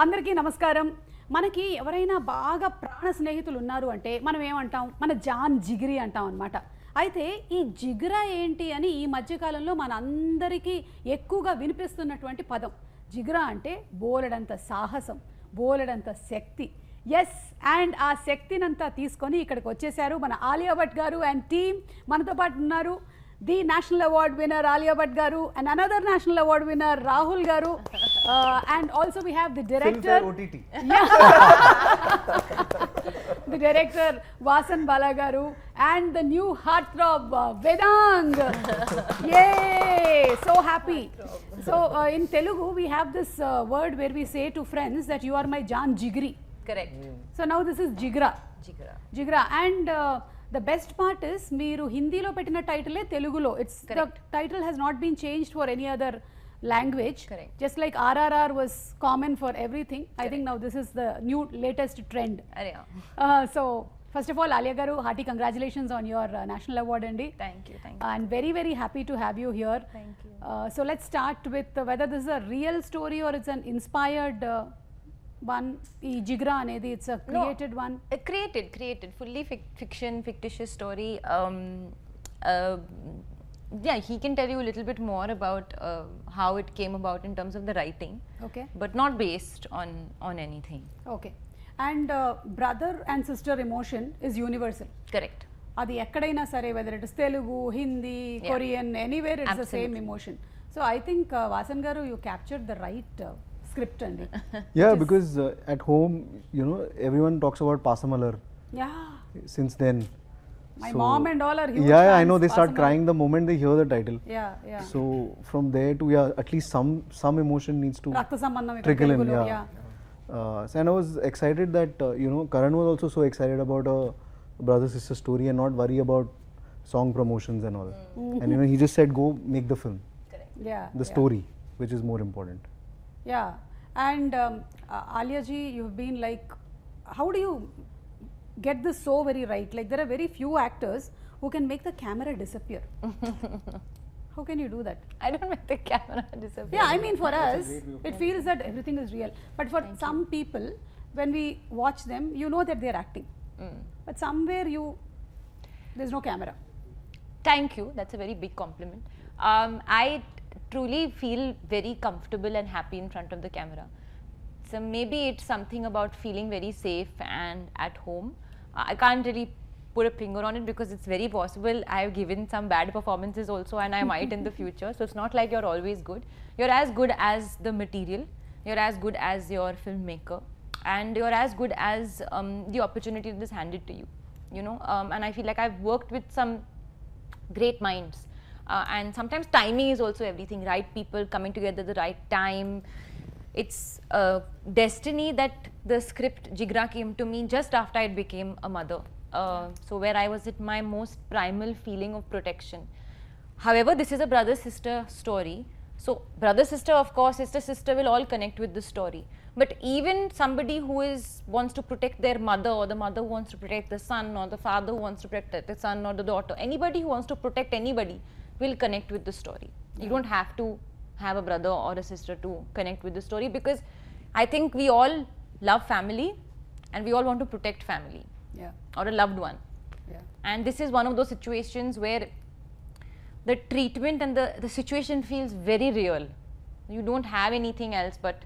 అందరికీ నమస్కారం. మనకి ఎవరైనా బాగా ప్రాణ స్నేహితులు ఉన్నారు అంటే మనం ఏమంటాం, మన జాన్ జిగిరి అంటాం అన్నమాట. అయితే ఈ జిగ్రా ఏంటి అని ఈ మధ్యకాలంలో మన అందరికీ ఎక్కువగా వినిపిస్తున్నటువంటి పదం. జిగ్రా అంటే బోలెడంత సాహసం, బోలెడంత శక్తి. ఎస్, అండ్ ఆ శక్తినంతా తీసుకొని ఇక్కడికి వచ్చేసారు మన ఆలియా భట్ గారు అండ్ టీమ్ మనతో పాటు ఉన్నారు. The national award winner Alia Bhatt garu and another national award winner Rahul garu, and also we have the director OTT. The director Vasan Bala garu and the new heartthrob Vedang. Yay, so happy. So in Telugu we have this word where we say to friends that you are my Jan Jigri. Correct. So now this is Jigra. Jigra. And the best part is మీరు హిందీలో పెట్టిన టైటిలే తెలుగులో. It's the title has not been changed for any other language. Correct. Just like RRR was common for everything. Correct. I think now this is the new latest trend. So first of all, Alia garu, hearty congratulations on your national award andi. Thank you. And very very happy to have you here. Thank you. So let's start with whether this is a real story or it's an inspired one. ఈ జిగ్రా అనేది it's a created one. Created fully fiction, fictitious story. Yeah, he can tell you a little bit more about how it came about in terms of the writing. Okay. But not based on anything. Okay. And brother and sister emotion is universal. Correct. అది ఎక్కడైనా సరే, whether it is Telugu, Hindi, Korean, anywhere it's the same emotion. So I think Vasan garu, you captured the right script andi. Yeah, because at home, everyone talks about Pasamalar. Yeah. Since then. My mom and all are huge Yeah, I fans, know they start Pasamalar. crying the moment they hear the title. Yeah. So from there to at least some emotion needs to రక్త సంబంధం ఇక్కడ trickle in. తెలుగులో. Yeah. So and I was excited that Karan was also so excited about a brother sister story and not worry about song promotions and all. And he just said go make the film, Yeah. the story, which is more important. Yeah. And Alia ji, you've been like, how do you get this so very right? Like there are very few actors who can make the camera disappear. How can you do that? I don't make the camera disappear. Yeah, I mean for us, it feels that everything is real. But for some people, when we watch them, you know that they're acting. But somewhere there's no camera. Thank you. That's a very big compliment. I truly feel very comfortable and happy in front of the camera. So maybe it's something about feeling very safe and at home. I can't really put a finger on it because it's very possible I've given some bad performances also, and I might in the future. So it's not like you're always good. You're as good as the material. You're as good as your filmmaker, and you're as good as the opportunity that is handed to you. And I feel like I've worked with some great minds. And sometimes timing is also everything. Right people coming together at the right time. It's destiny that the script Jigra came to me just after I became a mother. So where I was at my most primal feeling of protection. However, this is a brother-sister story. So brother-sister, of course, sister-sister will all connect with the story. But even somebody who wants to protect their mother, or the mother who wants to protect the son, or the father who wants to protect the son or the daughter, anybody who wants to protect anybody will connect with the story. You don't have to have a brother or a sister to connect with the story, because I think we all love family and we all want to protect family. Yeah. Or a loved one. Yeah. And this is one of those situations where the treatment and the situation feels very real. You don't have anything else but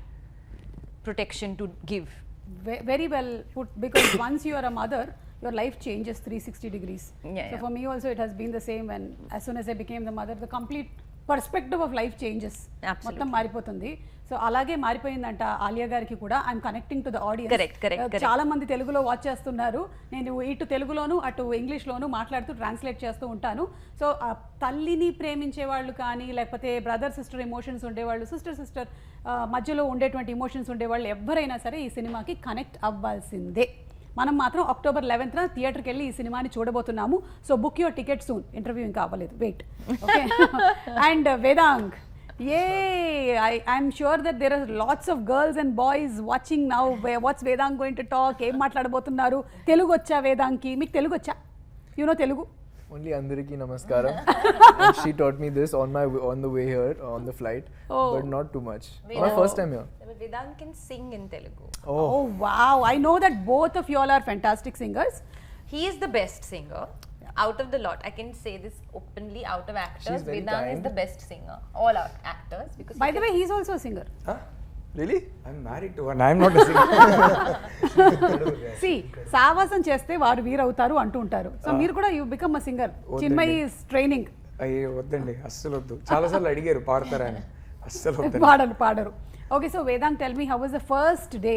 protection to give. Very well put, because once you are a mother, your life changes 360 degrees. So for me also it has been the same. When as soon as I became the mother, the complete perspective of life changes. మొత్తం మారిపోతుంది. So అలాగే మారిపోయిందంట ఆలియా గారికి కూడా. I'm connecting to the audience. Correct. చాలా మంది తెలుగులో watch చేస్తున్నారు. నేను ఇటు తెలుగులోను అటు ఇంగ్లీష్లోను మాట్లాడుతూ ట్రాన్స్లేట్ చేస్తూ ఉంటాను. సో తల్లిని ప్రేమించే వాళ్ళు కానీ, లేకపోతే బ్రదర్ సిస్టర్ ఎమోషన్స్ ఉండేవాళ్ళు, సిస్టర్ మధ్యలో ఉండేటువంటి ఎమోషన్స్ ఉండేవాళ్ళు ఎవరైనా సరే ఈ సినిమాకి కనెక్ట్ అవ్వాల్సిందే. మనం మాత్రం October 11th థియేటర్కి వెళ్ళి ఈ సినిమాని చూడబోతున్నాము. So book your ticket soon. Interview ఇంకా అవ్వలేదు, wait. Okay. And Vedang, I'm sure that there are lots of girls and boys watching now. What's Vedang going to talk? ఏం మాట్లాడబోతున్నారు? తెలుగు వచ్చా వేదాంగ్కి? మీకు తెలుగు వచ్చా? You know Telugu? Only Andariki Namaskaram. And she taught me this on the way here, on the flight, but not too much. My first time here. Vedant can sing in Telugu. Oh wow, I know that both of you all are fantastic singers. He is the best singer out of the lot. I can say this openly. Out of actors, She's very Vedant is kind. the best singer. All our actors, because By the way, he's also a singer. Huh? Really? I'm married to one. I'm not a singer. సి సావాసం చేస్తే వారు వీరవుతారు అంటూ ఉంటారు. So మీరు కూడా you become a singer. Chinmayi is training. అయ్యే వద్దండి, అస్సలు వద్దు. చాలాసార్లు అడిగారు పాడతారా అని, అస్సలు వద్దండి. పాడరు. Okay, so Vedant, tell me how was the first day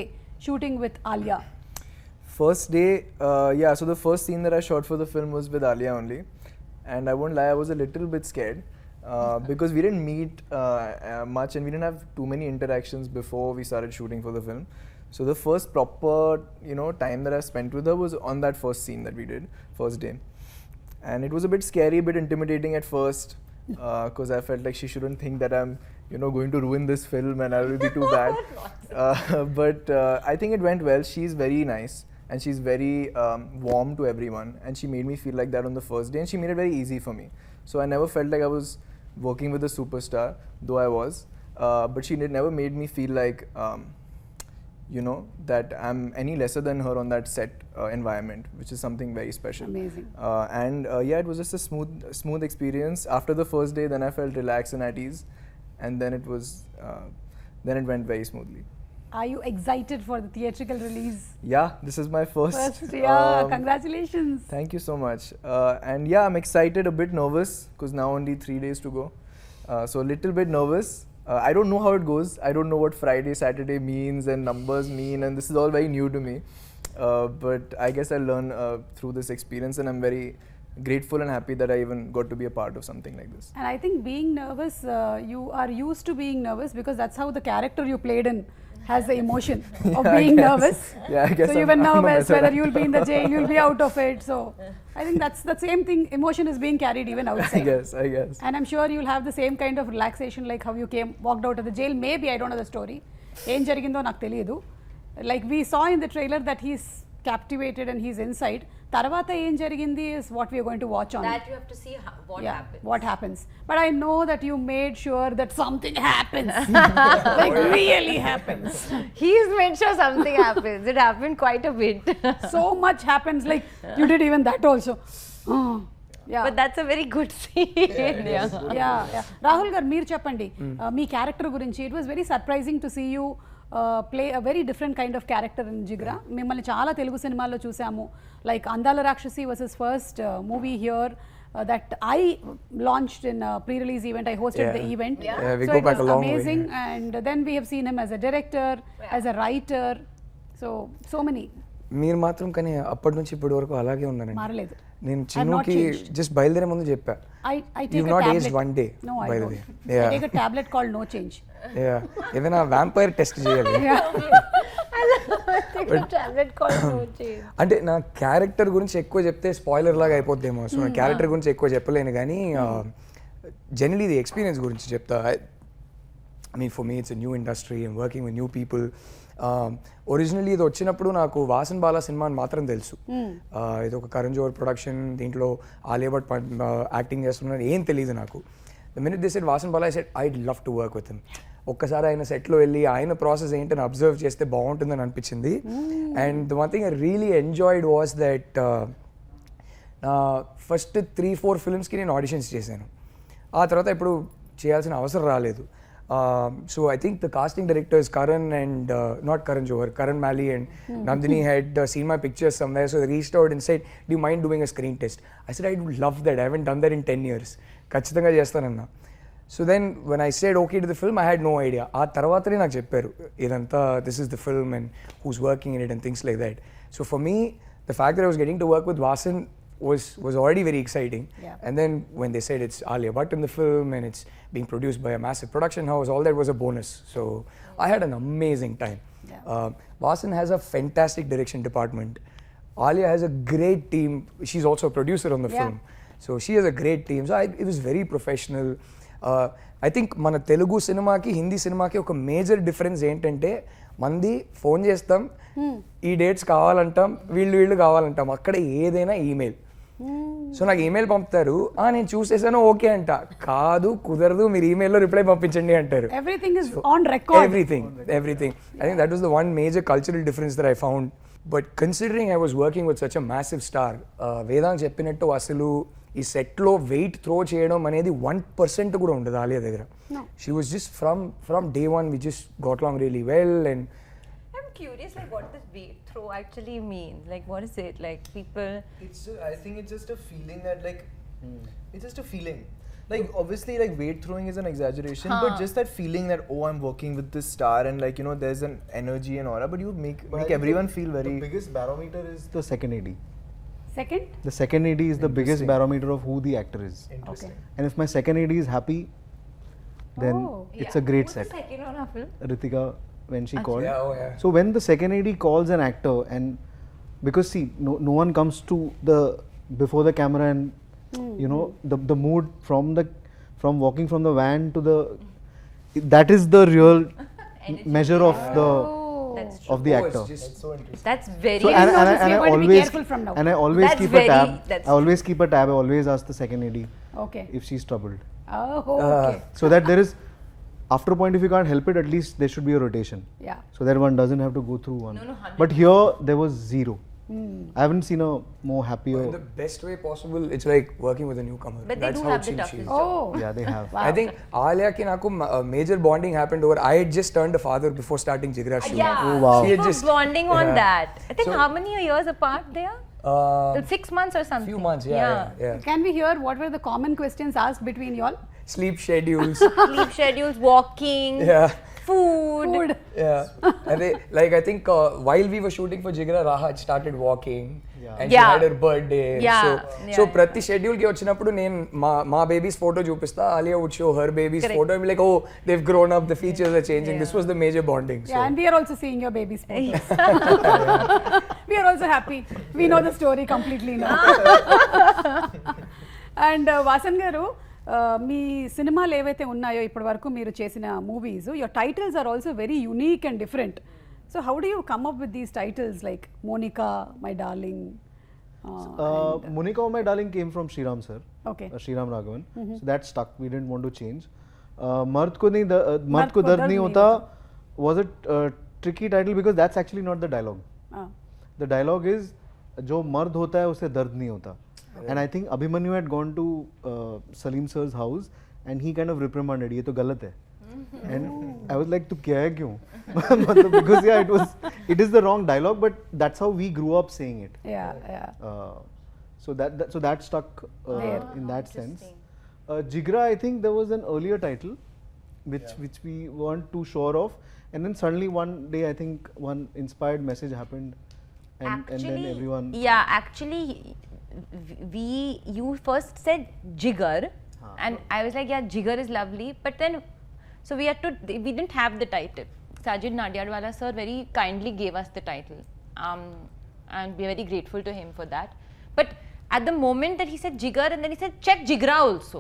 shooting with Alia? First day, yeah, so the first scene that I shot for the film was with Alia only. And I won't lie, I was a little bit scared because we didn't meet much and we didn't have too many interactions before we started shooting for the film. So the first proper, time that I spent with her was on that first scene that we did, first day. And it was a bit scary, a bit intimidating at first because I felt like she shouldn't think that I'm, going to ruin this film and I will be too bad. But I think it went well. She's very nice. And she's very warm to everyone, and she made me feel like that on the first day, and she made it very easy for me. So I never felt like I was working with a superstar, though I was. But she never made me feel like, that I'm any lesser than her on that set environment, which is something very special. Amazing. And yeah, it was just a smooth experience. After the first day, then I felt relaxed and at ease, and then then it went very smoothly. Are you excited for the theatrical release? Yeah, this is my first. Congratulations. Thank you so much. And yeah, I'm excited, a bit nervous because now only 3 days to go. So a little bit nervous. I don't know how it goes. I don't know what Friday, Saturday means and numbers mean, and this is all very new to me. But I guess I'll learn through this experience, and I'm very grateful and happy that I even got to be a part of something like this. And I think being nervous, you are used to being nervous because that's how the character you played in has the emotion of Yeah, being I guess. nervous. Yeah, I guess So you I'm- were I'm a nervous method whether actor. you'll be in the jail, you'll be out of it. So I think that's the same thing. Emotion is being carried even outside. I guess. And I'm sure you'll have the same kind of relaxation like how you walked out of the jail. Maybe, I don't know the story. ఏం జరిగిందో నాకు తెలియదు. Like we saw in the trailer that he's captivated and he's inside. తర్వాత ఏం జరిగింది is what we are going to watch on. That you have to see what happens. What happens. But I know that you made sure that something happens. Like really happens. He's made sure something happens. It happened quite a bit. So much happens. Like you did even that also. Yeah. But that's a very good scene. Yeah. Rahul garu, మీరు చెప్పండి మీ character గురించి. It was very surprising to see you play a very different kind of character in Jigra. మిమ్మల్ని చాలా తెలుగు సినిమాల్లో చూసాము. Like Andala Rakshasi was his first movie here that I launched in a pre-release event. I hosted the event. We So go it back was a long amazing. way. And then we have seen him as a director, as a writer. So many. మీరు మాత్రం కానీ అప్పటి నుంచి ఇప్పటి వరకు అలాగే ఉన్నానండి. మారలేదు. నేను not చిన్నుకి changed. జస్ట్ బయలుదేరే ముందు చెప్పా, I take You've a not tablet. aged one day, No, I by the don't. way. I Yeah. take a tablet called No Change. ఏదైనా వ్యాంపైర్ టెస్ట్ చేయాలి. Tablet called No Change. అంటే నా character గురించి ఎక్కువ చెప్తే స్పాయిలర్ లాగా అయిపోద్దేమో, so నా character గురించి ఎక్కువ చెప్పలేను కానీ జనరలీ ది ఎక్స్పీరియన్స్ గురించి చెప్తా. I mean, for me, it's a new industry. I'm working with new people. Originally ఇది వచ్చినప్పుడు నాకు వాసన్ బాలా సినిమా అని మాత్రం తెలుసు. ఇది ఒక కరణ్ జోహర్ ప్రొడక్షన్, దీంట్లో ఆలియా భట్ యాక్టింగ్ చేస్తున్నారు, ఏం తెలియదు నాకు. The minute they said Vasan Bala, I said I'd love to work with him. ఒక్కసారి ఆయన సెట్లో వెళ్ళి ఆయన ప్రాసెస్ ఏంటని అబ్జర్వ్ చేస్తే బాగుంటుందని అనిపించింది. And the one thing I really enjoyed was that నా ఫస్ట్ 3-4 ఫిల్మ్స్కి నేను ఆడిషన్స్ చేశాను. ఆ తర్వాత ఇప్పుడు చేయాల్సిన అవసరం రాలేదు. So I think the casting directors Karan and not Karan Johar, Karan Mali and Nandini had seen my pictures somewhere, so they reached out and said, "Do you mind doing a screen test?" I said, "I would love that. I haven't done that in 10 years. ఖచ్చితంగా చేస్తానన్నా." So then when I said okay to the film, I had no idea. ఆ తర్వాతనే నాకు చెప్పారు ఇదంతా, this is the film and who's working in it and things like that. So for me, the fact that I was getting to work with Vasan was already very exciting. And then when they said it's Alia Bhatt in the film and it's being produced by a massive production house, all that was a bonus. So I had an amazing time. Vasan has a fantastic direction department. Alia has a great team. She's also a producer on the film. So she has a great team. So it was very professional. I think మన తెలుగు సినిమాకి హిందీ సినిమాకి ఒక major difference ఏంటంటే, మంది phone చేస్తాం, ఈ dates కావాలంటాం, వీళ్ళు కావాలంటాం. అక్కడ ఏదైనా ఈమెయిల్. సో నాకు ఈమెయిల్ పంపుతారు, నేను చూసేసాను ఓకే అంట, కాదు కుదరదు మీరు ఈమెయిల్లో రిప్లై పంపించండి అంటారు. Everything is on record. Everything. I think that was the one major cultural difference that I found. But considering I was working with such a massive star, Vedant చెప్పినట్టు అసలు ఈ సెట్లో వెయిట్ త్రో చేయడం అనేది 1% కూడా ఉండదు ఆలియా దగ్గర. She was just from day one we just got along really well. And I'm curious, like, what does weight throw actually mean? Like, what is it? Like, people. I think it's just a feeling that like, it's just a feeling. Like obviously, like weight throwing is an exaggeration, but just that feeling that I'm working with this star and like there's an energy and aura, but you make everyone feel very. The biggest barometer is the second AD. Second? The second AD is the biggest barometer of who the actor is. Interesting. And if my second AD is happy, then it's a great Who's set. the second one of film? Ritika, when she called. yeah. So when the second AD calls an actor, and because see, no one comes to the before the camera and the mood from walking from the van to the, that is the real measure of That's of the actor. Just So interesting. That's very. So Even and notice we are going to be careful from now. and I always That's keep a tab. that's I always keep a tab. I always ask the second AD Okay. if she's troubled, Oh, okay. so that there is, after a point, if you can't help it, at least there should be a rotation, Yeah. so that one doesn't have to go through one. No, 100%. But here there was zero. I haven't seen a more happier. in the best way possible. It's like working with a newcomer. But they That's do how have the chill she toughest is. job. Oh. Yeah, they have. Wow. I think Alia ki naku major bonding happened over. I had just turned a father before starting Jigra shoot. Yeah. Oh, wow. She had We were just bonding on yeah. that. I think So- how many years apart they are? 6 months or something. Few months, yeah. Can we hear what were the common questions asked between y'all? Sleep schedules. Sleep schedules, walking, Yeah. food. Food. Yeah. And they, like I think while we were shooting for Jigra, Raha had started walking. And she Yeah. had her birthday. Yeah. So ప్రతి schedule కి వచ్చినప్పుడు నేను మా babies photo చూపిస్తా, Alia would show her baby's Correct. photo and be like, oh, they've grown up, the features are changing. This was the major bonding. So. Yeah, and we are also seeing your baby's photos. We are also happy. We know the story completely now. And Vasan garu, మీ సినిమాలు ఏవైతే ఉన్నాయో ఇప్పటి వరకు మీరు చేసిన movies, your titles are also very unique and different. So how do you come up with these titles like Monica, my darling? Monica, my darling, came from Shriram sir. Okay. Shriram Raghavan. So that stuck. We didn't want to change. Mard ko dard nahi hota was a tricky title because that's actually not the dialogue. The dialogue is जो मर्द होता है उसे दर्द नहीं होता. And I think Abhimanyu had gone to Salim sir's house and he kind of reprimanded, ये तो गलत है. And I was like, तू क्या है क्यों? Because yeah, it is the wrong dialogue, but that's how we grew up saying it. Yeah. So that stuck in that sense. Jigra, I think there was an earlier title which we weren't too sure of, and then suddenly one day I think one inspired message happened, and then everyone. Yeah, actually, you first said Jigar, and I was like, yeah, Jigar is lovely, but then, so we didn't have the title. Sajid Nadiadwala sir very kindly gave us the title, and we're very grateful to him for that. But at the moment that he said Jigar, and then he said check Jigra also,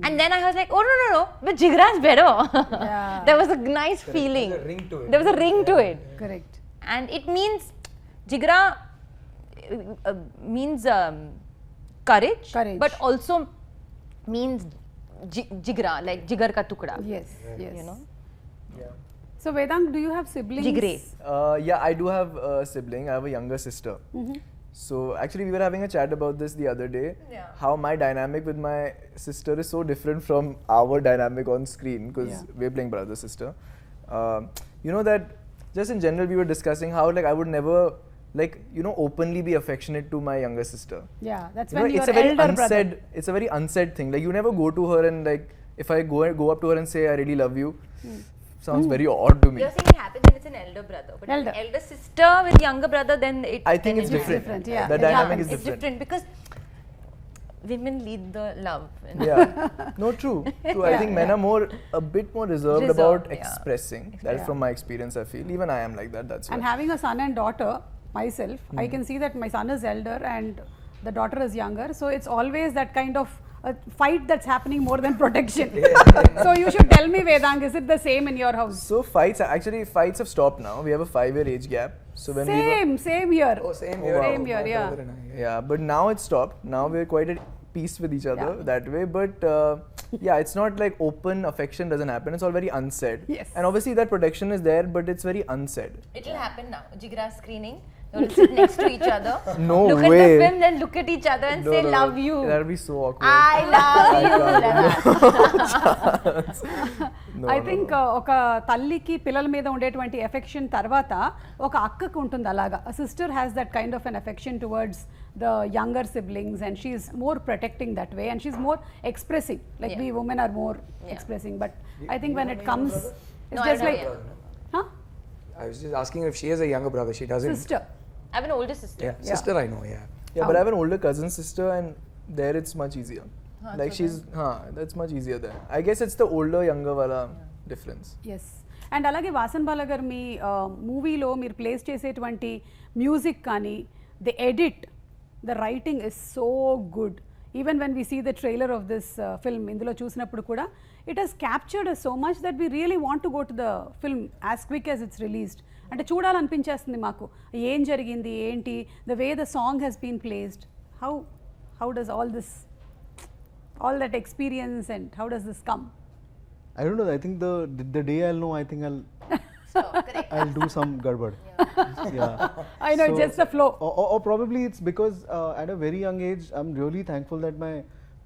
and then I was like, oh no, but Jigra is better. Yeah. There was a nice feeling. There was a ring to it. There was a ring to it. Correct. And it means Jigra means courage, but also means jigra, like jigar ka tukda. Yes. You know. Yeah. So Vedant, do you have siblings? Jigre. Yeah, I do have a sibling. I have a younger sister. So actually, we were having a chat about this the other day. Yeah. How my dynamic with my sister is so different from our dynamic on screen because we're playing brother sister. You know that just in general, we were discussing how like I would never openly be affectionate to my younger sister. Yeah, that's You know, when it's your a very elder unsaid. brother. It's a very unsaid thing. Like you never go to her and like if I go up to her and say I really love you, sounds very odd to me. You're saying it happens when it's an elder brother, but Elder. an elder sister with younger brother, then it. I think then it's different. different, yeah. The Yeah, dynamic is It's different. different because women lead the love. You know? Yeah, no, true. I think men are a bit more reserved about Reserved, yeah. expressing. That is from my experience. I feel even I am like that. That's And why. having a son and daughter, myself, I can see that my son is elder and the daughter is younger. So it's always that kind of fight that's happening more than protection. So you should tell me, Vedang, is it the same in your house? So fights have stopped now. We have a 5-year age gap. So when Same here. Oh, same Oh, here. wow. Same here, My yeah. brother and I, yeah, but now it's stopped. Now we're quite at peace with each other Yeah. that way. But yeah, it's not like open affection doesn't happen. It's all very unsaid. Yes. And obviously that protection is there, but it's very unsaid. It'll happen now. Jigra screening. You'll sit next to each other. No look way. at the film, then look at each other and say, love you. That'll be so awkward. I love you. I think ఒక తల్లికి పిల్లల మీద ఉండేటువంటి affection తర్వాత ఒక అక్కకు ఉంటుంది అలాగా sister has that kind of an affection towards the younger siblings and she's more protecting that way and she's more expressing like we women are more expressing but I think when it comes it's No, I just don't like know. I was just asking if she has a younger brother. She doesn't. Sister I have an older sister. Yeah, sister I know. Yeah. Yeah, but I have an older cousin sister, and there it's much easier. Like she's, that's much easier there. I guess it's the older younger wala difference. Yes and అలాగే వాసన్ బాల గారు మీ మూవీలో మీరు place చేసేటువంటి music కానీ the edit the writing is so good even when we see the trailer of this film ఇందులో చూసినప్పుడు కూడా it has captured so much that we really want to go to the film as quick as it's released అంటే చూడాలనిపించేస్తుంది మాకు ఏం జరిగింది ఏంటి the way the song has been placed how does all that experience and how does this come? I don't know. I think the day I'll know, I think I'll do some gadbad. Yeah. I know, just the flow. Or probably it's because at a very young age, I'm really thankful that my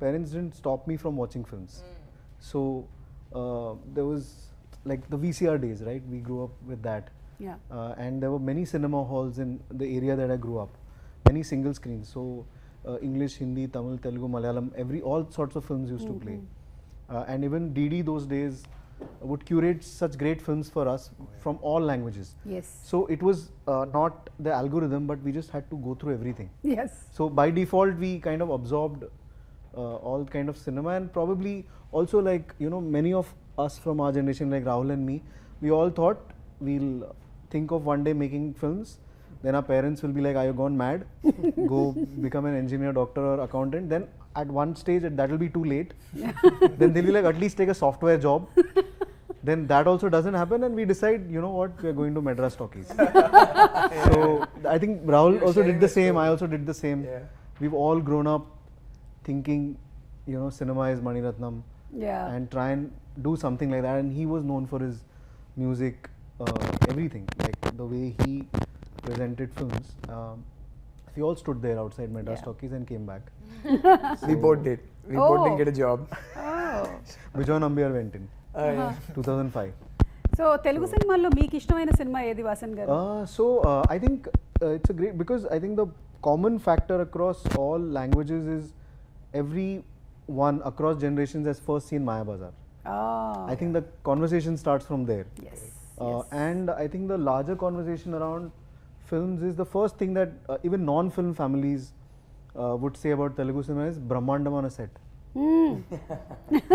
parents didn't stop me from watching films. So there was like the VCR days, right? We grew up with that. Yeah. And there were many cinema halls in the area that I grew up. Many single screens. So English, Hindi, Tamil, Telugu, Malayalam, all sorts of films used to play. And even DD those days would curate such great films for us from all languages. Yes. So it was not the algorithm, but we just had to go through everything. Yes. So by default, we kind of absorbed all kind of cinema, and probably also like, you know, many of us from our generation, like Rahul and me, we all thought we'll think of one day making films. Then our parents will be like, are you gone mad? Go become an engineer, doctor or accountant. Then at one stage that will be too late. Then they'll be like, at least take a software job. Then that also doesn't happen, and we decide, you know what, we are going to Madras Talkies. So I think Rahul also did the same, I also did the same. Yeah. We've all grown up thinking, you know, cinema is Mani Ratnam. Yeah. And try and do something like that. And he was known for his music, everything, like the way he presented films. We all stood there outside Madras Talkies and came back. We both did. We both didn't Oh. get a job. Oh. Bijoy Nambiar went in, Yeah. 2005. So Telugu సినిమాల్లో మీకు ఇష్టమైన cinema ఏది వాసన్ గారు? I think it's a great, because I think the common factor across all languages is everyone across generations has first seen Maya Bazaar. I think the conversation starts from there. Yes. And I think the larger conversation around films is the first thing that even non-film families would say about Telugu cinema is Brahmandam on a set.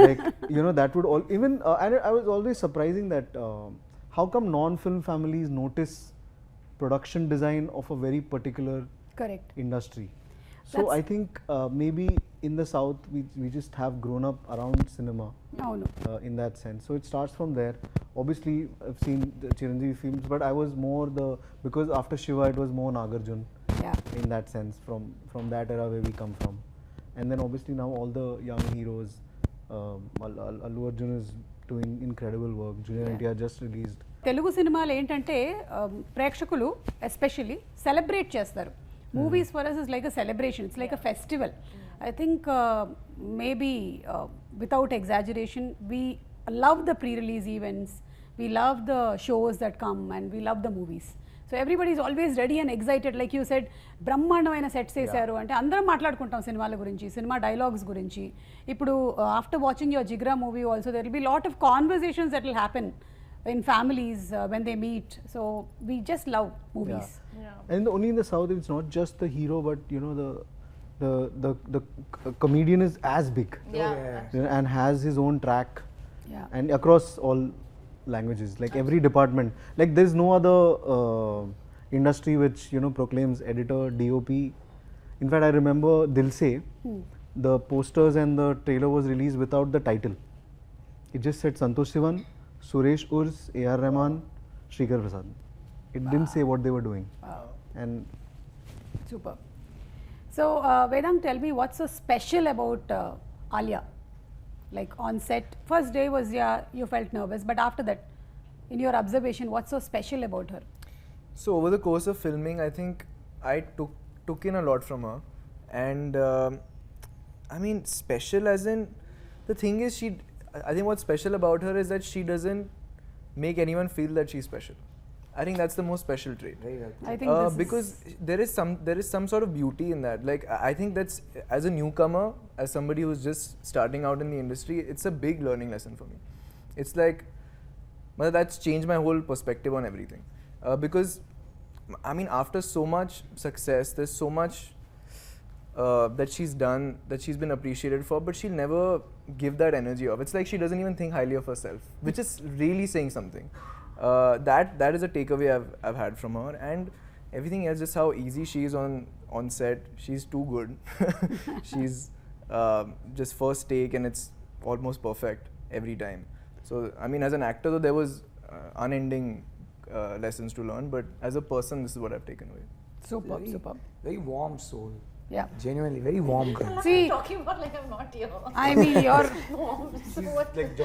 Like, you know, that would all even and I was always surprising that how come non-film families notice production design of a very particular correct. industry. So That's- I think maybe in the south we just have grown up around cinema అవును. in that sense. So it starts from there. Obviously I've seen the Chiranjeevi films, but I was more because after Shiva it was more Nagarjun Yeah. in that sense, from that era where we come from. And then obviously now all the young heroes, Allu Arjun is doing incredible work. Junior NTR just released. తెలుగు సినిమాలు ఏంటంటే ప్రేక్షకులు especially celebrate చేస్తారు. Movies for us is like a celebration, it's like a festival. I think maybe without exaggeration we love the pre release events, we love the shows that come and we love the movies. So everybody is always ready and excited. Like you said, బ్రహ్మాండమైన sets వేశారు అంటే అందరం మాట్లాడుకుంటాం సినిమాల గురించి, cinema dialogues గురించి. ఇప్పుడు after watching your Jigra movie also there will be lot of conversations that will happen in families when they meet. So we just love movies. And only in the south it's not just the hero, but you know the comedian is as big. Yeah. You know, and has his own track. Yeah. And across all languages, like every department, like there's no other industry which, you know, proclaims editor, DOP. In fact, I remember Dil Se, the posters and the trailer was released without the title. It just said Santosh Sivan, Suresh Urs, A.R. Rahman, Shrikar Prasad. It didn't say what they were doing. And Super. So, Vedang, tell me what's so special about Alia? Like on set, first day was, yeah, you felt nervous, but after that, in your observation, what's so special about her? So over the course of filming, I think I took in a lot from her, and I mean special as in, the thing is I think what's special about her is that she doesn't make anyone feel that she's special. I think that's the most special trait. I think this because there is some sort of beauty in that. Like I think that's, as a newcomer, as somebody who's just starting out in the industry, it's a big learning lesson for me. It's like, well, that's changed my whole perspective on everything. Because I mean, after so much success, there's so much that she's done, that she's been appreciated for, but she'll never give that energy off. It's like she doesn't even think highly of herself, which is really saying something. That is a takeaway I've had from her, and everything else, just how easy she is on set. She's too good. She's just first take, and it's almost perfect every time. So I mean, as an actor, though, there was unending lessons to learn, but as a person, this is what I've taken away. Superb, superb. Very warm soul. Yeah. Genuinely, very warm girl. See, talking about like I'm not here. I mean, you're So what? Like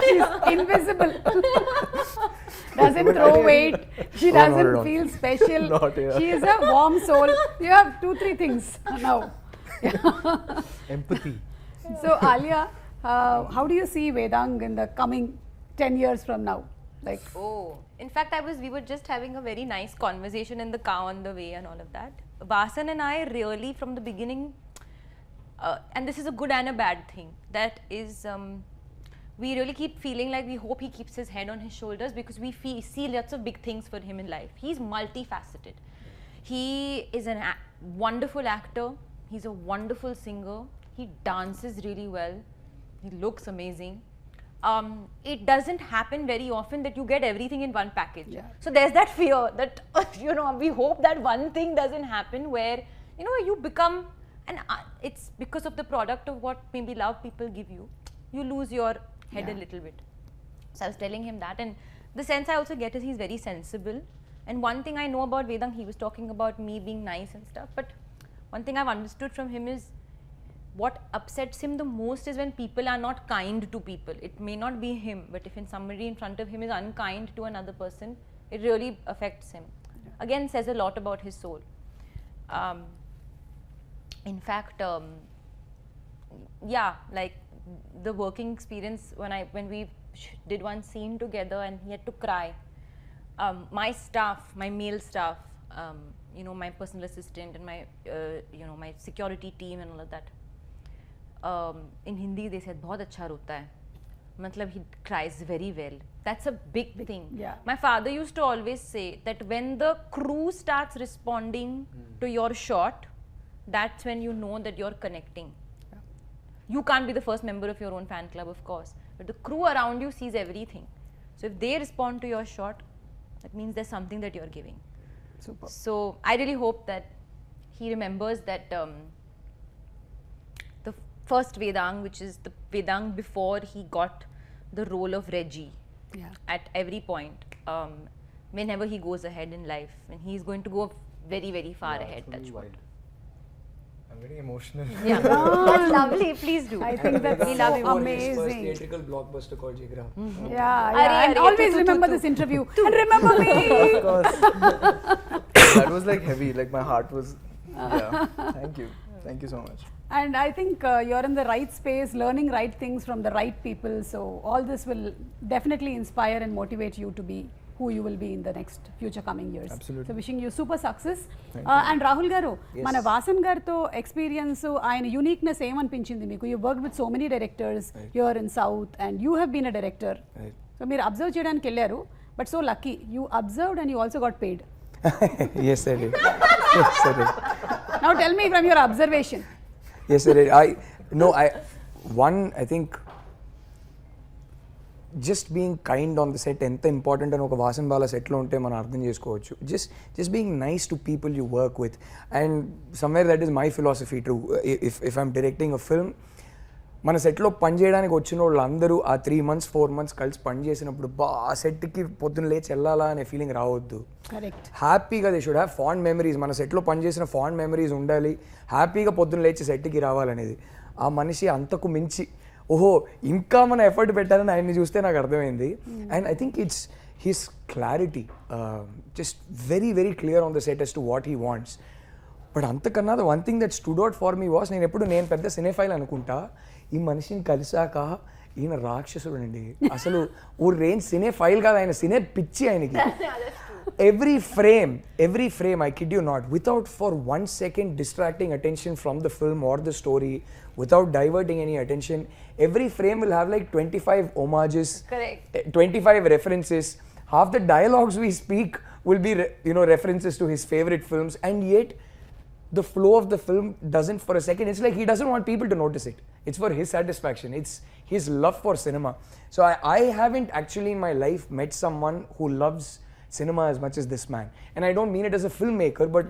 she's invisible. Doesn't throw weight. She not at doesn't all. feel special. Not here. She is a warm soul. You have 2-3 things now. empathy. So Alia, how do you see Vedang in the coming 10 years from now? Like, Oh, in fact, we were just having a very nice conversation in the car on the way and all of that. Vasan and I really, from the beginning, and this is a good and a bad thing, that is, we really keep feeling like we hope he keeps his head on his shoulders, because we see lots of big things for him in life. He's multifaceted. He is a wonderful actor. He's a wonderful singer. He dances really well. He looks amazing. It doesn't happen very often that you get everything in one package. Yeah. So there's that fear that, we hope that one thing doesn't happen where, you become, and it's because of the product of what maybe love people give you, you lose your head a little bit. So I was telling him that, and the sense I also get is he's very sensible. And one thing I know about Vedang, he was talking about me being nice and stuff, but one thing I've understood from him is, what upsets him the most is when people are not kind to people. It may not be him, but if somebody in front of him is unkind to another person, it really affects him. Again, says a lot about his soul. In fact, like the working experience, when we did one scene together and he had to cry, my staff, my male staff, my personal assistant and my my security team and all of that, in Hindi they said बहुत अच्छा रोता है, मतलब he cries very well. That's a big thing. Yeah. My father used to always say that when the crew starts responding to your shot, that's when you know that you're connecting. Yeah. You can't be the first member of your own fan club, of course, but the crew around you sees everything. So if they respond to your shot, that means there's something that you're giving. super. So I really hope that he remembers that the first Vedang, which is the Vedang before he got the role of Reggie, Yeah. at every point, whenever he goes ahead in life, and he's going to go very, very far ahead. Touch wood. I'm getting emotional. Yeah, that's lovely. Please do. I think that's We love so him. First amazing. theatrical blockbuster called Jigra. Yeah, Arey, and arey, always tu, tu, remember tu, this interview. And remember me. Of course. That was like heavy. Like my heart was. Yeah. Thank you. Thank you so much. And I think you're in the right space, learning right things from the right people. So all this will definitely inspire and motivate you to be who you will be in the next future coming years. Absolutely. So wishing you super success. Thank And Rahul garu, Yes. mana Vasan garto experience, ఆయన uniqueness ఏమనిపించింది మీకు? You worked with so many directors here in South, and you have been a director. Right. So మీరు observe చేయడానికి వెళ్ళారు, but so lucky you observed and you also got paid. Yes, I did. Yes, I did. Now tell me from your observation. Yes, I did. I think just being kind on the set ఎంత important అని ఒక వాసన్ బాల సెట్లో ఉంటే మనం అర్థం చేసుకోవచ్చు. Just being nice to people you work with, and somewhere that is my philosophy to if I'm directing a film. మన సెట్లో పనిచేయడానికి వచ్చిన వాళ్ళు అందరూ ఆ 3 months 4 months కలిసి పని చేసినప్పుడు ఆ సెట్కి పొద్దున్న లేచి వెళ్ళాలా అనే ఫీలింగ్ రావద్దు. హ్యాపీగా they should have fond memories. మన సెట్లో పనిచేసిన ఫాండ్ మెమరీస్ ఉండాలి, హ్యాపీగా పొద్దున్న లేచి సెట్కి రావాలనేది. ఆ మనిషి అంతకు మించి ఓహో ఇంకా మన ఎఫర్ట్ పెట్టాలని ఆయన్ని చూస్తే నాకు అర్థమైంది. And I think it's his clarity, just very very clear on the set as to what he wants. But అంతకన్నా the one thing that stood out for me was, నేను పెద్ద సినేఫైల్ అనుకుంటా, ఈ మనిషిని కలిసాక ఈయన రాక్షసుడు అండి. అసలు ఓ రేంజ్ సినేఫైల్ కాదు, ఆయన సినే పిచ్చి ఆయనకి. every frame, I kid you not, without for 1 second distracting attention from the film or the story, without diverting any attention, every frame will have like 25 homages, correct, 25 references. Half the dialogues we speak will be references to his favorite films, and yet the flow of the film doesn't for a second. It's like he doesn't want people to notice it. It's for his satisfaction. It's his love for cinema. So I haven't actually in my life met someone who loves cinema as much as this man. And I don't mean it as a filmmaker, but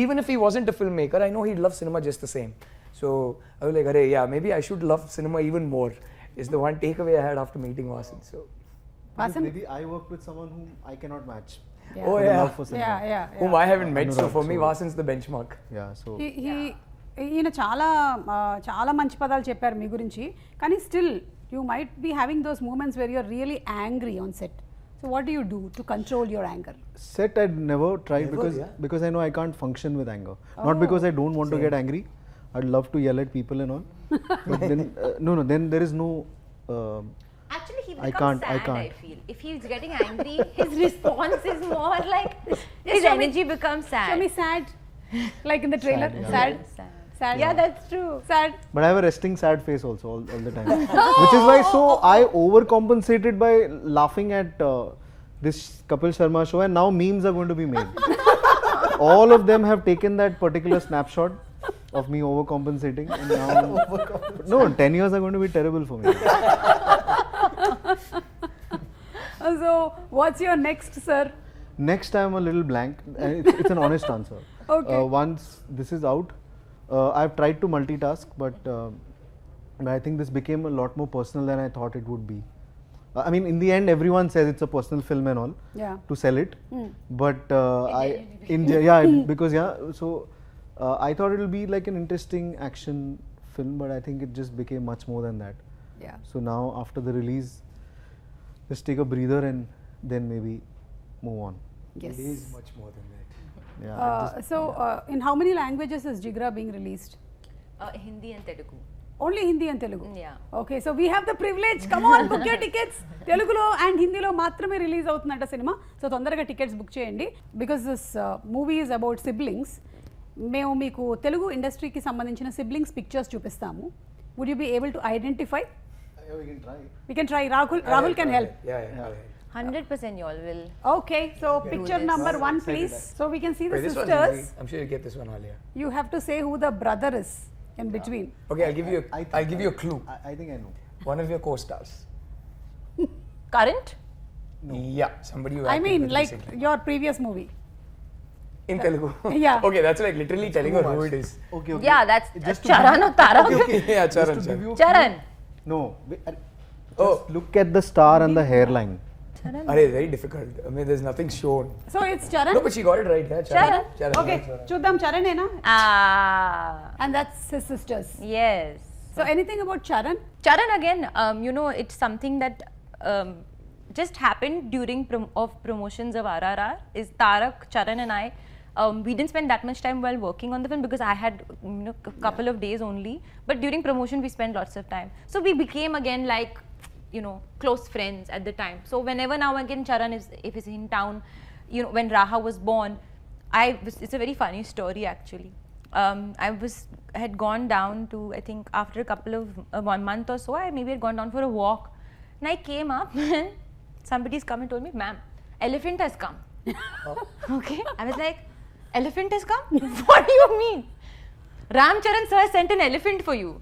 even if he wasn't a filmmaker, I know he'd love cinema just the same. So I was like, "Arey, yeah, maybe I should love cinema even more." Is the one takeaway I had after meeting Vasan. So maybe I work with someone whom I cannot match. Yeah. Oh The yeah. love for cinema. Yeah. Whom I haven't met, so Anurag, for me so- Vasan's the benchmark. Yeah, so ఈయన చాలా మంచి పదాలు చెప్పారు మీ గురించి, కానీ still you might be having those moments where you're really angry on set. So what do you do to control your anger? set I'd never tried Never, yeah. because I know I can't function with anger. Not because I don't want to get angry. I'd love to yell at people and all. But then then there is no Actually, he I becomes can't- I sad, I can't. feel. If he's getting angry, his response is more like his show me- energy becomes sad. Show me sad, like in the trailer. Sad, yeah. Sad. Yeah, that's true. Sad. but I have a resting sad face also all the time. Which is why I overcompensated by laughing at this Kapil Sharma show, and now memes are going to be made. All of them have taken that particular snapshot of me overcompensating, and now no 10 years are going to be terrible for me. So what's your next, sir? Next I'm a little blank. It's an honest answer. Okay. Once this is out, I've tried to multitask, but I think this became a lot more personal than I thought it would be. I mean, in the end, everyone says it's a personal film and all Yeah. to sell it, but So I thought it'll be like an interesting action film, but I think it just became much more than that. Yeah. So now after the release, just take a breather and then maybe move on. Yes. It is much more than that. Yeah. In how many languages is Jigra being released? Hindi and Telugu. Only Hindi and Telugu? Yeah. Okay, so we have the privilege. Come on, book your tickets. Telugulo and Hindilo మాత్రమే release అవుతుందంట సినిమా. So తొందరగా tickets book చేయండి, because this movie is about siblings. మేము మీకు తెలుగు ఇండస్ట్రీకి సంబంధించిన siblings pictures చూపిస్తాము. Would you be able to identify? We can try. We can try. Rahul can help. Yeah. 100% you all will. Okay, so picture number 1 please. So we can see the Wait, this one's sisters. easy. I'm sure you get this one, Alia. You have to say who the brother is in between. Okay, I'll give you a clue. I think I know. One of your co-stars. Current? Yeah, somebody you I acted mean, with like recently. your previous movie. In Telugu. Yeah. Okay, that's like literally telling her who it is. Okay. Yeah, that's Just to Charan or Taran. Yeah, Just Charan. to give you a Charan. clue- No. Just Oh. look at the star and the hairline. It's very difficult. I mean, there's nothing shown. So it's Charan. No, but she got it right. Yeah, Charan. Okay, Charan. చూద్దాం Charan ena. Ah, And that's his sisters. yes. So anything about Charan? Charan again, it's something that just happened during promotions of RRR. Is Tarak, Charan and I, we didn't spend that much time while working on the film because I had a couple of days only. But during promotion we spent lots of time. So we became again like close friends at the time. So whenever now again Charan if he's in town, when Raha was born, it's a very funny story actually. I had gone down to, I think after a couple of 1 month or so, I maybe had gone down for a walk, and I came up and somebody's come and told me, "Ma'am, elephant has come." Okay, I was like, "Elephant has come? What do you mean?" "Ram Charan sir sent an elephant for you."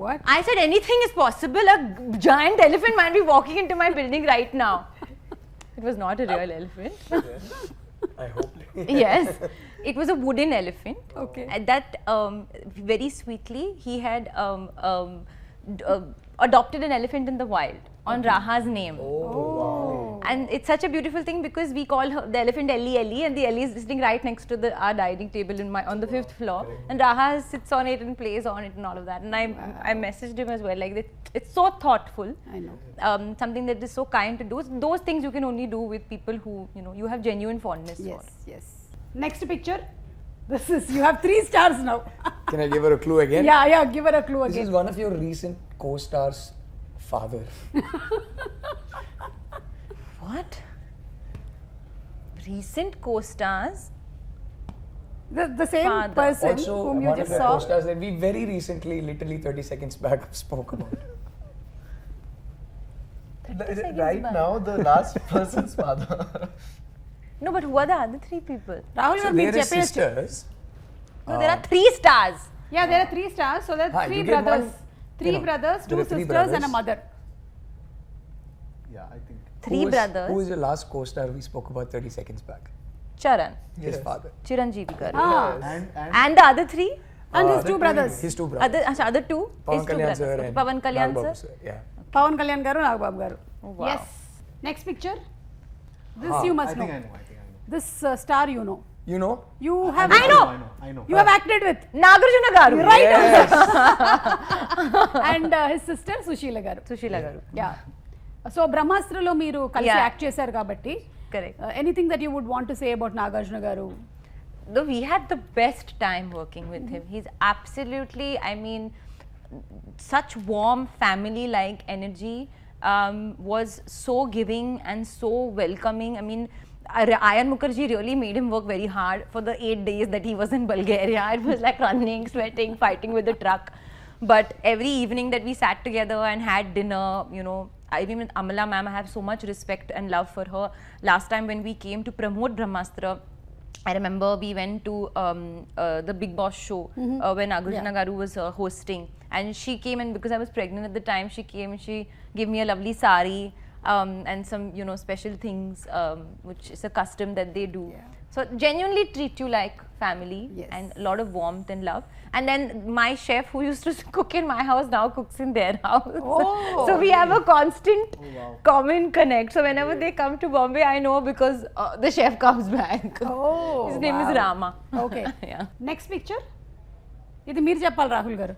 What? I said anything is possible. A giant elephant might be walking into my building right now. It was not a real elephant. I hope. Yes, it was a wooden elephant. Okay. And that very sweetly he had adopted an elephant in the wild on Raha's name. Oh. And it's such a beautiful thing because we call her, the elephant Ellie, and the Ellie is sitting right next to our dining table on the 5th floor, and Raha sits on it and plays on it and all of that. And I messaged him as well, like it's so thoughtful. I know. Something that is so kind to do. Those things you can only do with people who you have genuine fondness for. Yes. Next picture. This is, you have 3 stars now. Can I give her a clue again? Yeah, give her a clue This again. is one of your recent co-stars' father. What? Recent co-stars? The same Father. person Also, whom you one of just the saw. co-stars that we very recently, literally 30 seconds back, spoke about. Right now, the last person's father. No, but who are the other 3 people? Rahul So గారు మీకు there are చెప్పేయచ్చు. sisters. No, there are 3 stars. Yeah, there are 3 stars. So there are 3 you get brothers. one, 3 brothers, there 2 are 3 sisters and a brothers. mother. Yeah, I think. 3 brothers. Who is the last co-star we spoke about 30 seconds back? Charan, His father. Chiranjeevi garu. And And the other 3? And his 2 brothers. His 2 brothers. Other 2? Pawan His 2 Kalyan brothers. sir Okay, and Pawan Kalyan Nagbabu sir. Yeah. Pawan Kalyan garu, Nagbabu garu. Oh, wow. Yes. Next picture. This you must I know. think I know. This star you know. You know? You have. I know. I know. You have acted with. Nagarjuna garu. Right. Yes. And his sister Sushila garu. Sushila garu. Yeah. So బ్రహ్మాస్త్రలో మీరు కలిసి Yeah. Act చేశారు కాబట్టి Correct. Anything that you would want to say about Nagarjuna garu. Though we had the best time working with him. He's absolutely, I mean, such warm family-like energy, was so giving and so welcoming. I mean, Ayan Mukherjee really made him work very hard for the 8 days that he was in Bulgaria. It was like running, sweating, fighting with the truck. But every evening that we sat together and had dinner, even with Amala ma'am, I have so much respect and love for her. Last time when we came to promote Brahmastra, I remember we went to the Big Boss show when Nagarjuna Garu was hosting, and she came, and because I was pregnant at the time, she came and she gave me a lovely sari and some special things, which is a custom that they do. So genuinely treat you like family. Yes. And a lot of warmth and love. And then my chef who used to cook in my house now cooks in their house. Oh, So we have a constant common connect. So whenever they come to Bombay, I know because the chef comes back. Oh, His name is wow. Rama. Okay. Yeah. Next picture. ఇది మీరు చెప్పాలి రాహుల్ గారు.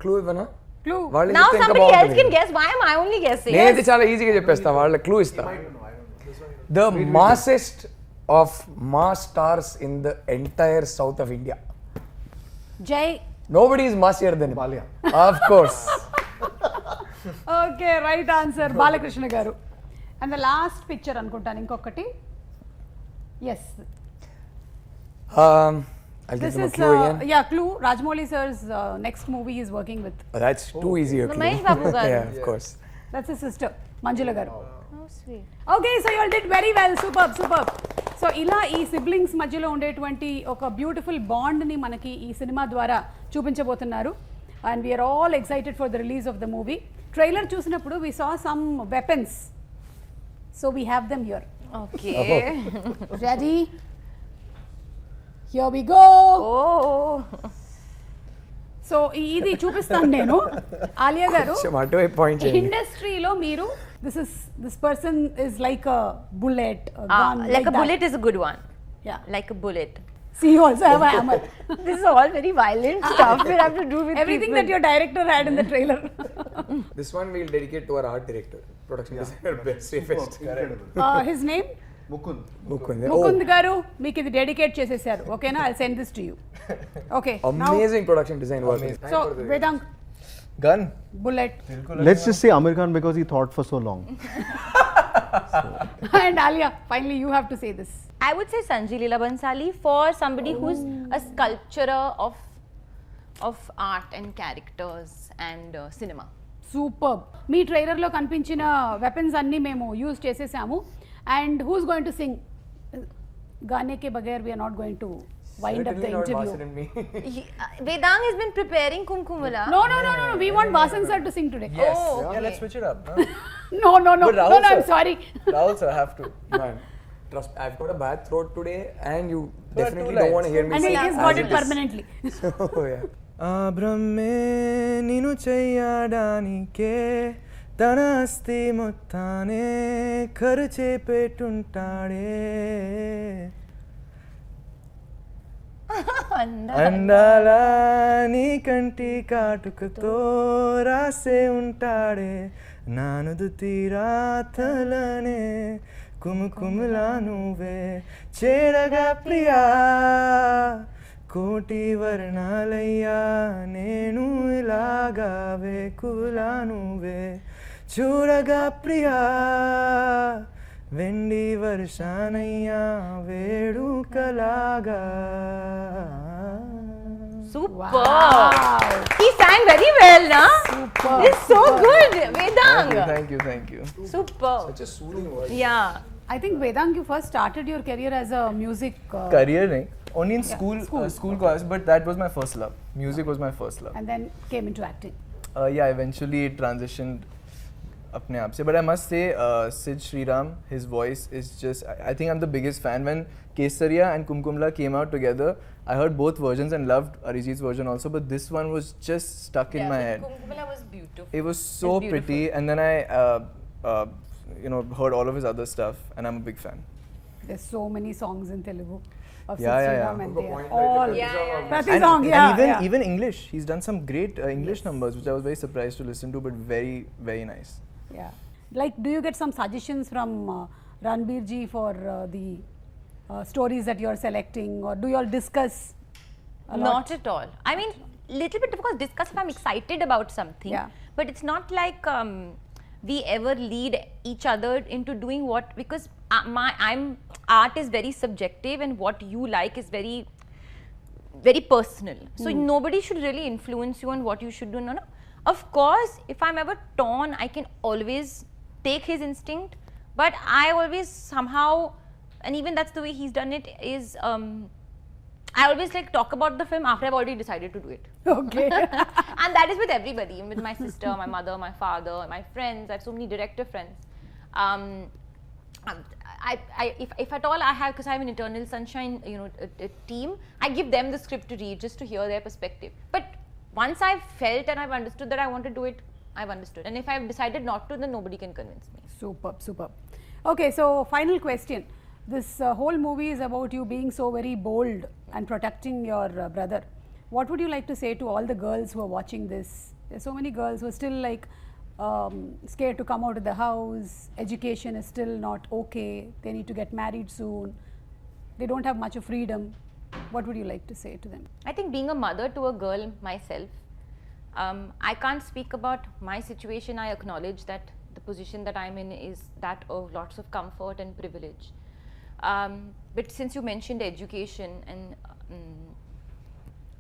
Clue ఇవ్వనా? Clue. వాళ్ళు Now చెప్తే ఇంకా somebody else బాగుంటుంది. can guess. Why am I only guessing? నేనైతే చాలా ఈజీగా చెప్పేస్తా, వాళ్ళ క్లూ ఇస్తా. The massest of mass stars in the entire south of India. Jai. Nobody is massier than him. Alia. Of course. Okay, right answer Balakrishna garu. And the last picture అనుకుంటాను ఇంకొకటి. Yes, I'll give this them a is clue again. Yeah clue. Rajamouli sir's next movie is working with. That's too easy a clue. Mahesh Babu garu. Yeah, of course. That's his sister Manjula garu. Oh, sweet. Okay, so you all did very well. Super. So ఇలా ఈ siblings మధ్యలో ఉండేటువంటి ఒక beautiful బాండ్ని మనకి ఈ సినిమా ద్వారా చూపించబోతున్నారు. And we're all excited for the release of the movie. Trailer చూసినప్పుడు we saw some weapons, so we have them here. Okay. Ready? Here we go. Oh. So ఇది చూపిస్తాను నేను. ఆలియా గారు, కొంచెం అటువైపు పాయింట్ చేయండి. ఇండస్ట్రీలో మీరు this person is like a bullet, Like a bullet is a good one. Yeah. Like a bullet. See, you also have a hammer. This is all very violent stuff we have to do with Everything people. that your director had in the trailer. This one we'll dedicate to our art director, production designer, best, safest. Incredible. His name? Mukund. Mukund. Mukund garu, మీకు ఇది dedicate చేసేసారు. ఓకేనా? I'll send this to you. Okay. Amazing production design work. So, Vedant, Gun. bullet, Let's just say Amir Khan because he thought for so long. and Alia. Finally, you have to say this. I would say Sanjay Leela Bansali for somebody who's a sculpturer of art and characters and cinema. Super. మీ ట్రైలర్లో కనిపించిన weapons అన్నీ మేము use చేసేసాము. And who's going to sing? గానే కే బగైర్ we're not going to wind up the Certainly not interview. Vasan and me. Vedang has been preparing Kumkumala. No. We want Vasan sir to sing today. Yes. Oh, Yeah, okay. let's switch it up. Huh? No. But Rahul I'm sir- sorry. Rahul sir, have to. Man, trust me, I've got a bad throat today, and you But definitely two don't want to lines. hear me And sing. he's as got it it is. permanently. So, yeah. ఆ బ్రహ్మే నిను చెయ్యడానికే తన అస్థి మొత్తానే ఖర్చే పెట్టుంటాడే అందాల నీ కంటి కాటుకతో రాసే ఉంటాడే నానుదు తీరాతలనే కుముకుములా నువ్వే చేరగా ప్రియా కోటి వర్ణాలయ్యా నేను ఇలాగా వేకులా నువ్వే చూడగా ప్రియా వెండి వర్షానయ్యా వేడుకలాగా Super. Wow. He sang very well, na? Super. It's so good, Vedang. Thank you. Super. Such a soothing voice. Yeah. I think Vedang, you first started your career as a music. Career nahi, only in school. school college, but that was my first love. Music was my first love. And then came into acting. Yeah, eventually it transitioned apne aap se. But I must say, Sid Sriram, his voice is just, I think I'm the biggest fan. When Kesaria and Kumkumla came out together, I heard both versions and loved Arijit's version also, but this one was just stuck in my head. Kumkumala was beautiful. It was so It's beautiful. pretty, and then I heard all of his other stuff, and I'm a big fan. There's so many songs in Telugu of Yeah, Sid yeah, Sriram yeah. and Good they are point, like all the Yeah. Prati And, song, and yeah, even yeah. even English, he's done some great English numbers, which I was very surprised to listen to, but very, very nice. Yeah. Like, do you get some suggestions from Ranbir ji for the stories that you are selecting, or do you all discuss a lot? Not at all. I mean, little bit, of course, discuss if I'm excited about something. Yeah. But it's not like we ever lead each other into doing what, because art is very subjective, and what you like is very, very personal. So nobody should really influence you on what you should do. No. Of course, if I'm ever torn, I can always take his instinct, but I always somehow, and even that's the way he's done it, is I always like talk about the film after I've already decided to do it. Okay. And that is with everybody, with my sister, my mother, my father, my friends. I have so many director friends. If at all I have, because I have an Eternal Sunshine, a team, I give them the script to read just to hear their perspective. But once I've felt and I've understood that I want to do it, I've understood. And if I've decided not to, then nobody can convince me. Superb. Okay, so final question. This whole movie is about you being so very bold and protecting your brother. What would you like to say to all the girls who are watching this? There's so many girls who are still like scared to come out of the house. Education is still not okay. They need to get married soon. They don't have much of freedom. What would you like to say to them? I think being a mother to a girl myself, I can't speak about my situation. I acknowledge that the position that I'm in is that of lots of comfort and privilege. But since you mentioned education, and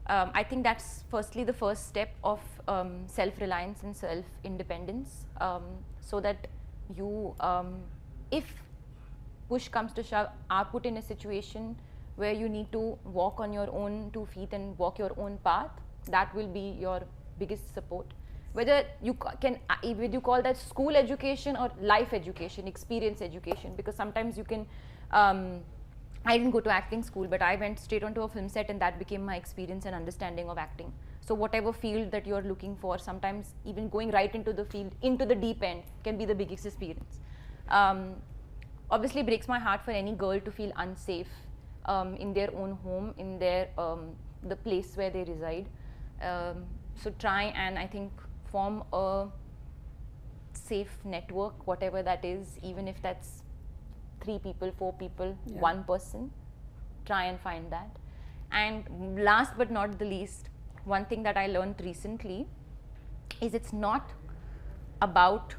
I think that's firstly the first step of self-reliance and self-independence, so that you, if push comes to shove, are put in a situation where you need to walk on your own 2 feet and walk your own path, that will be your biggest support. Whether you can, whether you call that school education or life education, experience education, because sometimes you can, I didn't go to acting school, but I went straight onto a film set, and that became my experience and understanding of acting. So whatever field that you're looking for, sometimes even going right into the field, into the deep end, can be the biggest experience. Obviously breaks my heart for any girl to feel unsafe in their own home, in their the place where they reside. So try and, I think, form a safe network, whatever that is, even if that's 3 people, 4 people, 1 person, try and find that. And last but not the least, one thing that I learned recently is it's not about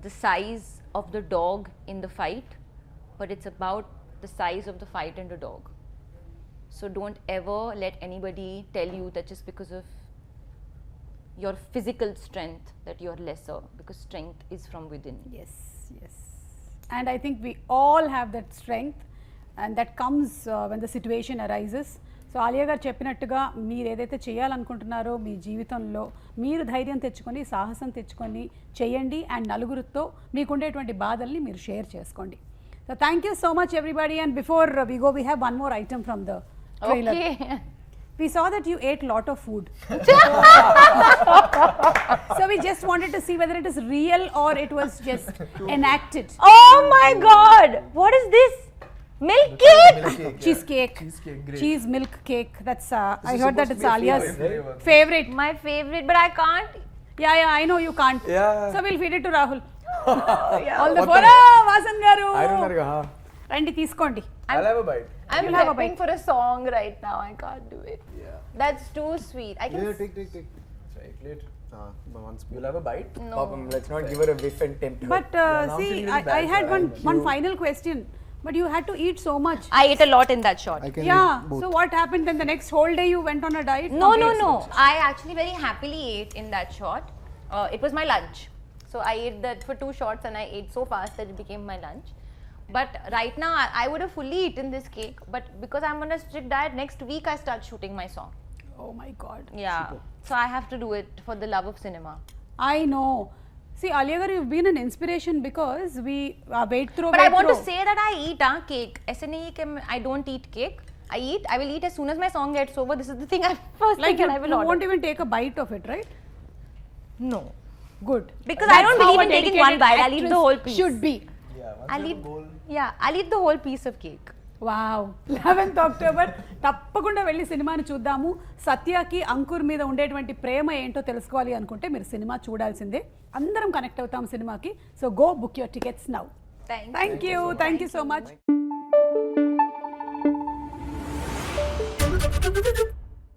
the size of the dog in the fight, but it's about the size of the fight and the dog. So don't ever let anybody tell you that just because of your physical strength that you're lesser, because strength is from within. Yes. And I think we all have that strength, and that comes when the situation arises. So Alia గారు చెప్పినట్టుగా మీరు ఏదైతే చేయాలనుకుంటున్నారో మీ జీవితంలో మీరు ధైర్యం తెచ్చుకొని సాహసం తెచ్చుకొని చేయండి అండ్ నలుగురితో మీకుండేటువంటి బాధల్ని మీరు షేర్ చేసుకోండి. So thank you so much everybody and before we go we have one more item from the trailer. We saw that you ate lot of food. So we just wanted to see whether it is real or it was just enacted. Oh my god! What is this? Milk cake? Cheesecake. Great. Cheese milk cake. That's I heard that supposed it's to be a Alia's favorite. favorite. My favorite, but I can't. Yeah, I know you can't. Yeah. So we'll feed it to Rahul. All the What four. Vasan garu. I don't know. Randi తీసుకోండి. I'll have a bite. I'm You'll have a prepping bite. for a song right now. I can't do it. Yeah. That's too sweet. I can. Yeah, take. Chocolate. Once. You'll have a bite? No. Papam, let's not give her a whiff and tempt her. But now see, feeling really I bad had for one final question. But you had to eat so much. I ate a lot in that shot. I can Yeah. eat both. So what happened then? The next whole day you went on a diet? No. Complete? I actually very happily ate in that shot. It was my lunch. So I ate that for 2 shots and I ate so fast that it became my lunch. But right now I would have fully eaten this cake. But because I'm on a strict diet, next week I start shooting my song. Oh my God. Yeah. So I have to do it for the love of cinema. I know. See, Alia garu, you've been an inspiration because we weight throw. But I weight want throw. to say that I eat cake. ऐसे नहीं है कि I don't eat cake. I will eat as soon as my song gets over. This is the thing first Like thing you, I will you order. won't even take a bite of it, right? No. Good. Because I don't That's how believe a in taking one dedicated bite. I'll eat the actress whole piece. Should be. Yeah, once I'll you eat. have a bowl. Yeah, I'll eat the whole piece of cake. Wow 11th October తప్పకుండా వెళ్ళి సినిమాని చూద్దాము. సత్యకి అంకుర్ మీద ఉండేటువంటి ప్రేమ ఏంటో తెలుసుకోవాలి అనుకుంటే మీరు సినిమా చూడాల్సిందే. అందరం కనెక్ట్ అవుతాం సినిమాకి. So go book your tickets now. Thank you so much.